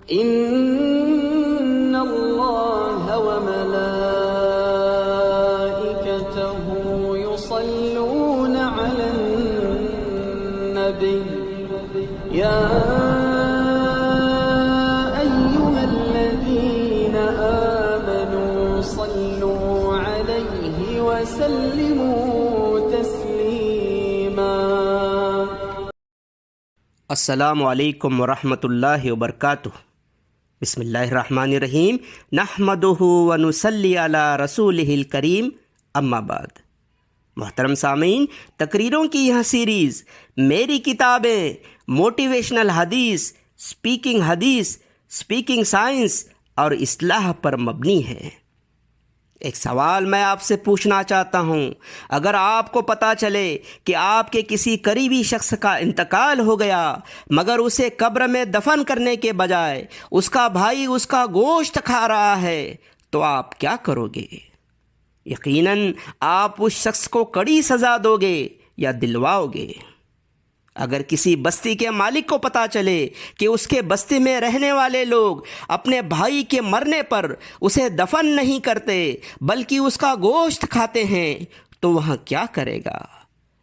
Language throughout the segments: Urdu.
إن الله وملائكته يصلون على النبي يا أيها الذين آمنوا صلوا عليه وسلموا تسليما۔ السلام علیکم ورحمۃ اللہ وبرکاتہ۔ بسم اللہ الرحمن الرحیم، نحمدہ ونصلی علی رسولہ الکریم، اما بعد۔ محترم سامعین، تقریروں کی یہ سیریز میری کتابیں موٹیویشنل حدیث، اسپیکنگ سائنس اور اصلاح پر مبنی ہے۔ ایک سوال میں آپ سے پوچھنا چاہتا ہوں، اگر آپ کو پتہ چلے کہ آپ کے کسی قریبی شخص کا انتقال ہو گیا مگر اسے قبر میں دفن کرنے کے بجائے اس کا بھائی اس کا گوشت کھا رہا ہے تو آپ کیا کرو گے؟ یقیناً آپ اس شخص کو کڑی سزا دو گے یا دلواؤ گے؟ اگر کسی بستی کے مالک کو پتہ چلے کہ اس کے بستی میں رہنے والے لوگ اپنے بھائی کے مرنے پر اسے دفن نہیں کرتے بلکہ اس کا گوشت کھاتے ہیں تو وہاں کیا کرے گا؟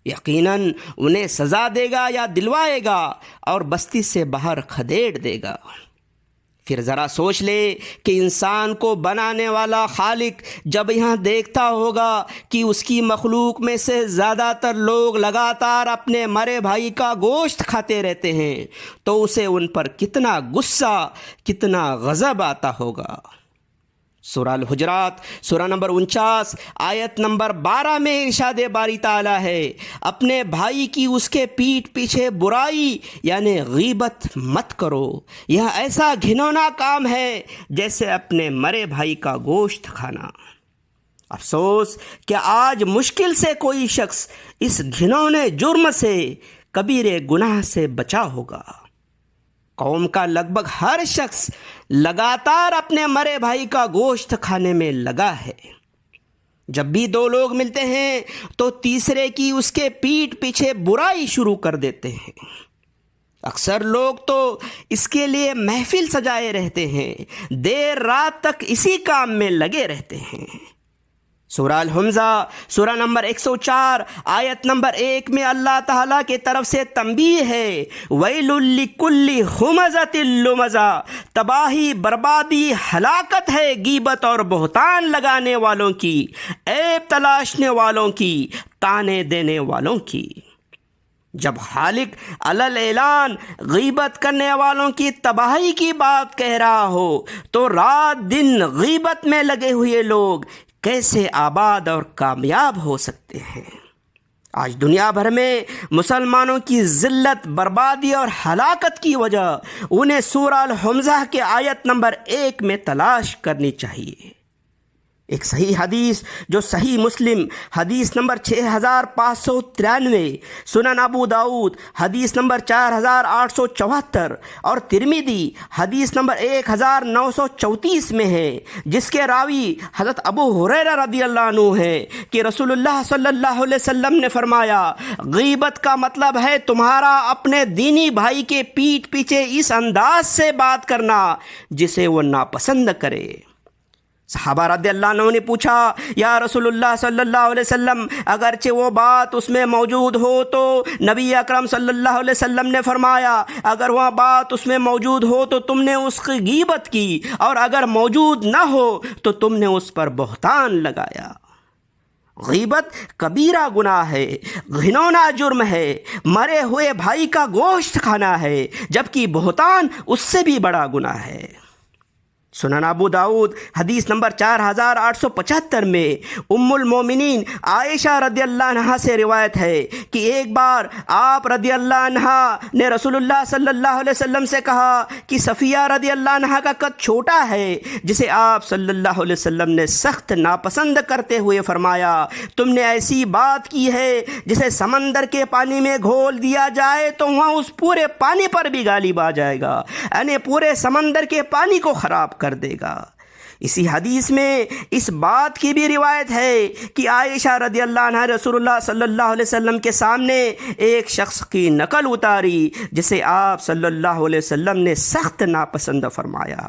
یقیناً انہیں سزا دے گا یا دلوائے گا اور بستی سے باہر کھدیڑ دے گا۔ پھر ذرا سوچ لے کہ انسان کو بنانے والا خالق جب یہاں دیکھتا ہوگا کہ اس کی مخلوق میں سے زیادہ تر لوگ لگاتار اپنے مرے بھائی کا گوشت کھاتے رہتے ہیں تو اسے ان پر کتنا غصہ، کتنا غضب آتا ہوگا۔ سورہ الحجرات سورہ نمبر 49 آیت نمبر 12 میں ارشاد باری تعالیٰ ہے، اپنے بھائی کی اس کے پیٹھ پیچھے برائی یعنی غیبت مت کرو، یہ ایسا گھنونا کام ہے جیسے اپنے مرے بھائی کا گوشت کھانا۔ افسوس کہ آج مشکل سے کوئی شخص اس گھنونے جرم سے، کبیرے گناہ سے بچا ہوگا۔ قوم کا لگ بھگ ہر شخص لگاتار اپنے مرے بھائی کا گوشت کھانے میں لگا ہے۔ جب بھی دو لوگ ملتے ہیں تو تیسرے کی اس کے پیٹھ پیچھے برائی شروع کر دیتے ہیں۔ اکثر لوگ تو اس کے لیے محفل سجائے رہتے ہیں، دیر رات تک اسی کام میں لگے رہتے ہیں۔ سورہ الحمزہ سورہ نمبر 104 آیت نمبر 1 میں اللہ تعالیٰ کی طرف سے تنبیہ ہے، وَيْلٌ لِكُلِّ ہُمَزَةٍ لُمَزَةٍ، تباہی، بربادی، ہلاکت ہے غیبت اور بہتان لگانے والوں کی، عیب تلاشنے والوں کی، تانے دینے والوں کی۔ جب خالق علل اعلان غیبت کرنے والوں کی تباہی کی بات کہہ رہا ہو تو رات دن غیبت میں لگے ہوئے لوگ کیسے آباد اور کامیاب ہو سکتے ہیں؟ آج دنیا بھر میں مسلمانوں کی ذلت، بربادی اور ہلاکت کی وجہ انہیں سورہ الحمزہ کے آیت نمبر 1 میں تلاش کرنی چاہیے۔ ایک صحیح حدیث جو صحیح مسلم حدیث نمبر 6593، سنن ابو داؤد حدیث نمبر 4874 اور ترمذی حدیث نمبر 1934 میں ہے، جس کے راوی حضرت ابو ہریرہ رضی اللہ عنہ ہیں کہ رسول اللہ صلی اللہ علیہ وسلم نے فرمایا، غیبت کا مطلب ہے تمہارا اپنے دینی بھائی کے پیٹھ پیچھے اس انداز سے بات کرنا جسے وہ ناپسند کرے۔ صحابہ رضی اللہ عنہ نے پوچھا، یا رسول اللہ صلی اللہ علیہ وسلم، اگرچہ وہ بات اس میں موجود ہو تو؟ نبی اکرم صلی اللہ علیہ وسلم نے فرمایا، اگر وہ بات اس میں موجود ہو تو تم نے اس کی غیبت کی، اور اگر موجود نہ ہو تو تم نے اس پر بہتان لگایا۔ غیبت کبیرہ گناہ ہے، گھنونا جرم ہے، مرے ہوئے بھائی کا گوشت کھانا ہے، جبکہ بہتان اس سے بھی بڑا گناہ ہے۔ سنن ابو داؤد حدیث نمبر 4875 میں ام المومنین عائشہ رضی اللہ عنہا سے روایت ہے کہ ایک بار آپ رضی اللہ عنہا نے رسول اللہ صلی اللہ علیہ وسلم سے کہا کہ صفیہ رضی اللہ عنہا کا قد چھوٹا ہے، جسے آپ صلی اللہ علیہ وسلم نے سخت ناپسند کرتے ہوئے فرمایا، تم نے ایسی بات کی ہے جسے سمندر کے پانی میں گھول دیا جائے تو وہاں اس پورے پانی پر بھی غالب آ جائے گا، یعنی پورے سمندر کے پانی کو خراب کر دے گا۔ اسی حدیث میں اس بات کی بھی روایت ہے کہ عائشہ رضی اللہ عنہ رسول اللہ صلی اللہ علیہ وسلم کے سامنے ایک شخص کی نقل اتاری جسے آپ صلی اللہ علیہ وسلم نے سخت ناپسند فرمایا۔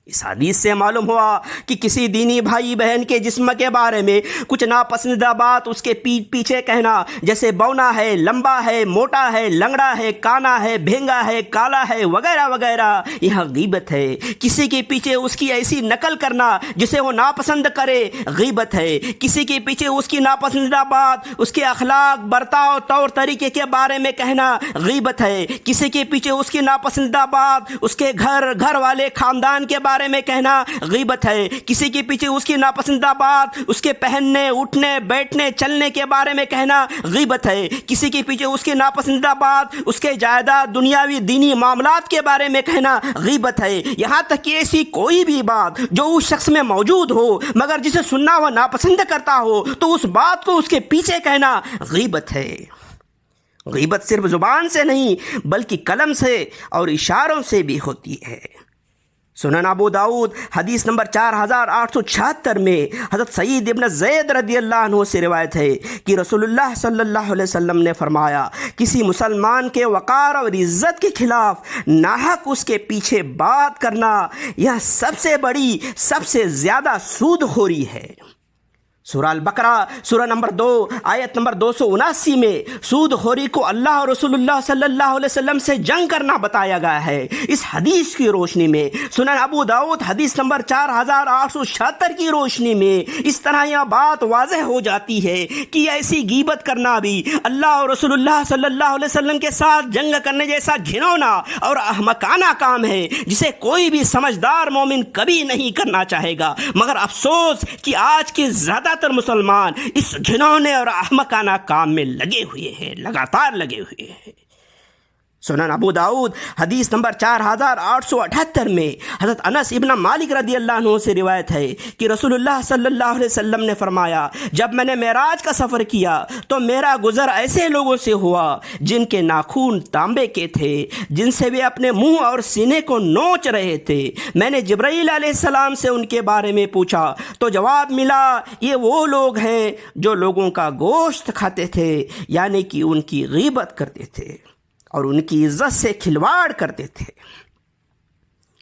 اس حدیث سے معلوم ہوا کہ کسی دینی بھائی بہن کے جسم کے بارے میں کچھ ناپسندیدہ بات اس کے پیچھے کہنا، جیسے بونا ہے، لمبا ہے، موٹا ہے، لنگڑا ہے، کانا ہے، بھینگا ہے، کالا ہے، وغیرہ وغیرہ، یہ غیبت ہے۔ کسی کے پیچھے اس کی ایسی نقل کرنا جسے وہ ناپسند کرے، غیبت ہے۔ کسی کے پیچھے اس کی ناپسندیدہ بات، اس کے اخلاق، برتاؤ، طور طریقے کے بارے میں کہنا، غیبت ہے۔ کسی کے پیچھے اس کی ناپسندیدہ بات، اس کے گھر والے، خاندان کے بارے میں کہنا، غیبت ہے۔ کسی کے پیچھے اس کی ناپسندیدہ بات، اس کے پہننے، اٹھنے، بیٹھنے، چلنے کے بارے میں کہنا، غیبت ہے۔ کسی کے پیچھے اس کی ناپسندیدہ بات، اس کے جائیداد، دنیاوی، دینی معاملات کے بارے میں کہنا، غیبت ہے۔ یہاں تک کہ ایسی کوئی بھی بات جو اس شخص میں موجود ہو مگر جسے سننا وہ ناپسند کرتا ہو تو اس بات کو اس کے پیچھے کہنا، غیبت ہے۔ غیبت صرف زبان سے نہیں بلکہ قلم سے اور اشاروں سے بھی ہوتی ہے۔ سنن ابو داؤد حدیث نمبر 4876 میں حضرت سعید ابن زید رضی اللہ عنہ سے روایت ہے کہ رسول اللہ صلی اللہ علیہ وسلم نے فرمایا، کسی مسلمان کے وقار اور عزت کے خلاف ناحق اس کے پیچھے بات کرنا یہ سب سے بڑی، سب سے زیادہ سود خوری ہے۔ سورہ البقرہ سورہ نمبر 2 آیت نمبر 279 میں سود خوری کو اللہ اور رسول اللہ صلی اللہ علیہ وسلم سے جنگ کرنا بتایا گیا ہے۔ اس حدیث کی روشنی میں سنن ابو داؤد حدیث نمبر 4876 کی روشنی میں اس طرح یہ بات واضح ہو جاتی ہے کہ ایسی غیبت کرنا بھی اللہ اور رسول اللہ صلی اللہ علیہ وسلم کے ساتھ جنگ کرنے جیسا گھنونا اور احمقانہ کام ہے جسے کوئی بھی سمجھدار مومن کبھی نہیں کرنا چاہے گا۔ مگر افسوس کہ آج کے زیادہ تر مسلمان اس گھنونے اور احمقانہ کام میں لگے ہوئے ہیں، لگاتار لگے ہوئے ہیں۔ سنن ابو داؤد حدیث نمبر 4878 میں حضرت انس ابن مالک رضی اللہ عنہ سے روایت ہے کہ رسول اللہ صلی اللہ علیہ وسلم نے فرمایا، جب میں نے معراج کا سفر کیا تو میرا گزر ایسے لوگوں سے ہوا جن کے ناخن تانبے کے تھے، جن سے وہ اپنے منہ اور سینے کو نوچ رہے تھے۔ میں نے جبرائیل علیہ السلام سے ان کے بارے میں پوچھا تو جواب ملا، یہ وہ لوگ ہیں جو لوگوں کا گوشت کھاتے تھے، یعنی کہ ان کی غیبت کرتے تھے اور ان کی عزت سے کھلواڑ کرتے تھے۔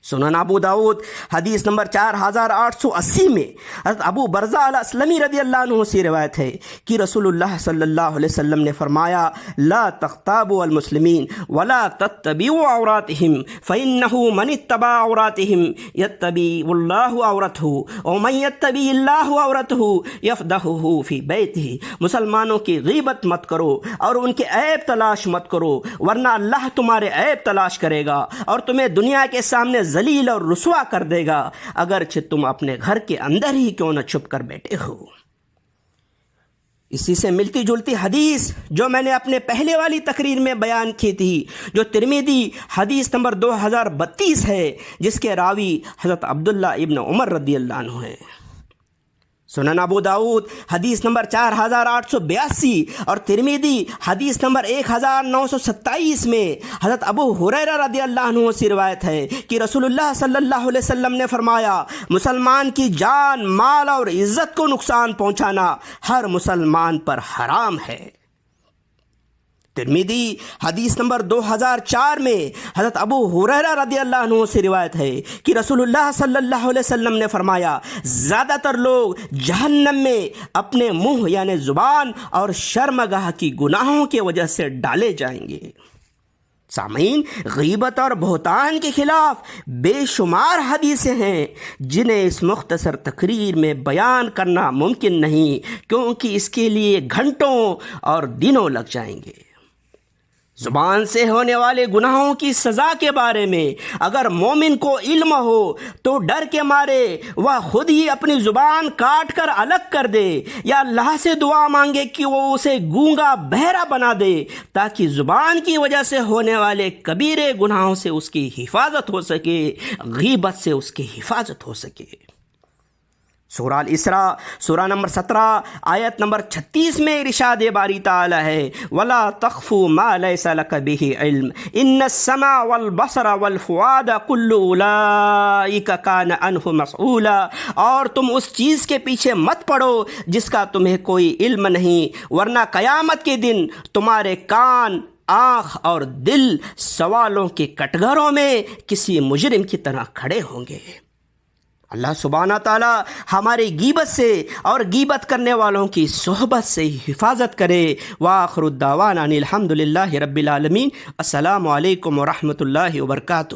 سنن ابو داؤد حدیث نمبر 4880 میں حضرت ابو برزہ الاسلمی رضی اللہ عنہ سے روایت ہے کہ رسول اللہ صلی اللہ علیہ وسلم نے فرمایا، لا تغتابوا المسلمین ولا تتبعوا عوراتهم فإنه من اتبع عوراتهم يتبع الله عورته ومن يتبع الله عورته يفضحه في بيته۔ مسلمانوں کی غیبت مت کرو اور ان کے عیب تلاش مت کرو، ورنہ اللہ تمہارے عیب تلاش کرے گا اور تمہیں دنیا کے سامنے ذلیل اور رسوا کر دے گا، اگرچہ تم اپنے گھر کے اندر ہی کیوں نہ چھپ کر بیٹھے ہو۔ اسی سے ملتی جلتی حدیث جو میں نے اپنے پہلے والی تقریر میں بیان کی تھی، جو ترمذی حدیث نمبر 2032 ہے، جس کے راوی حضرت عبداللہ ابن عمر رضی اللہ عنہ ہیں۔ سنن ابو داؤد حدیث نمبر 4882 اور ترمذی حدیث نمبر 1927 میں حضرت ابو ہریرہ رضی اللہ عنہ سے روایت ہے کہ رسول اللہ صلی اللہ علیہ وسلم نے فرمایا، مسلمان کی جان، مال اور عزت کو نقصان پہنچانا ہر مسلمان پر حرام ہے۔ ترمذی حدیث نمبر 2004 میں حضرت ابو ہریرہ رضی اللہ عنہ سے روایت ہے کہ رسول اللہ صلی اللہ علیہ وسلم نے فرمایا، زیادہ تر لوگ جہنم میں اپنے منہ یعنی زبان اور شرمگاہ کی گناہوں کی وجہ سے ڈالے جائیں گے۔ سامعین، غیبت اور بہتان کے خلاف بے شمار حدیثیں ہیں جنہیں اس مختصر تقریر میں بیان کرنا ممکن نہیں، کیونکہ اس کے لیے گھنٹوں اور دنوں لگ جائیں گے۔ زبان سے ہونے والے گناہوں کی سزا کے بارے میں اگر مومن کو علم ہو تو ڈر کے مارے وہ خود ہی اپنی زبان کاٹ کر الگ کر دے، یا اللہ سے دعا مانگے کہ وہ اسے گونگا بہرا بنا دے تاکہ زبان کی وجہ سے ہونے والے کبیرے گناہوں سے اس کی حفاظت ہو سکے، غیبت سے اس کی حفاظت ہو سکے۔ سورہ الاسراء سورہ نمبر 17 آیت نمبر 36 میں ارشاد باری تعالی ہے وَلَا تَخْفُ مَا لَيْسَ لَكَ بِهِ عِلْم إِنَّ السَّمْعَ وَالْبَصَرَ وَالْفُؤَادَ كُلُّ أُولَئِكَ كَانَ عَنْهُ مَسْئُولًا، اور تم اس چیز کے پیچھے مت پڑو جس کا تمہیں کوئی علم نہیں، ورنہ قیامت کے دن تمہارے کان، آنکھ اور دل سوالوں کے کٹگروں میں کسی مجرم کی طرح کھڑے ہوں گے۔ اللہ سبحانہ تعالی ہماری غیبت سے اور غیبت کرنے والوں کی صحبت سے حفاظت کرے۔ وآخر الدعوانا ان الحمد للہ رب العالمین۔ السلام علیکم ورحمۃ اللہ وبرکاتہ۔